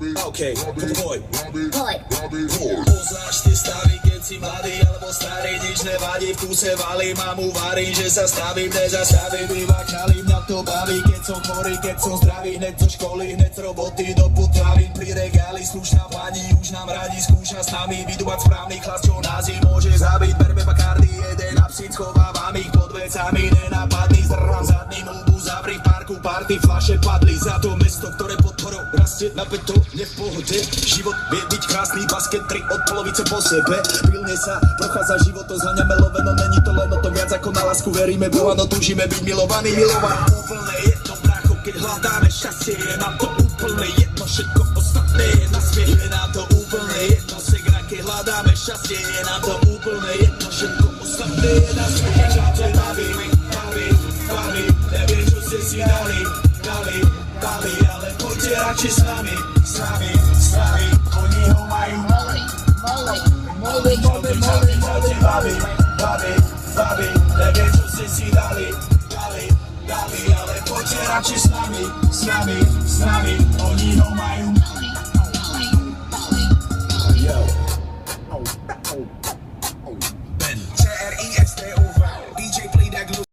OK, poď. Poznáš ty stavy, keď si mladý alebo starý, nič nevadí, v kúse valím a mu varím, že sa stavím, nezastavím, iba kalím, mňa to baví, keď som chorý, keď som zdravý, hneď zo školy, hneď z roboty do potravín, pri regáli slušná pani, už nám radí, skúša s nami vydúbať správny chlap, čo nás im môže zabiť, berbe Bacardi, jeden a psíc, chovávam ich pod vecami, nenapadný, zdrhám zadný, nubu, zavri v parku, party, flaše padli, za to mesto, ktoré pod horou rastie napäto, ne v pohode, život vie byť krásny, basket 3 od polovice po sebe, pilne sa trocha za život, to zhaňame loveno, není to len o tom, viac ako na lásku veríme Boha, no túžime byť milovaný, milovať úplne jedno, brácho, keď hľadáme šťastie, je nám to úplne jedno, všetko ostatné je na svete, je nám to úplne jedno, segra, keď hľadáme šťastie, je nám to úplne jedno, všetko ostatné je na svete, čo to baví, neviem, čo ste si dali, ale poďte radšej s nami, oni ho majú baví, neviem, čo ste si dali, ale poďte radšej s nami, oni ho majú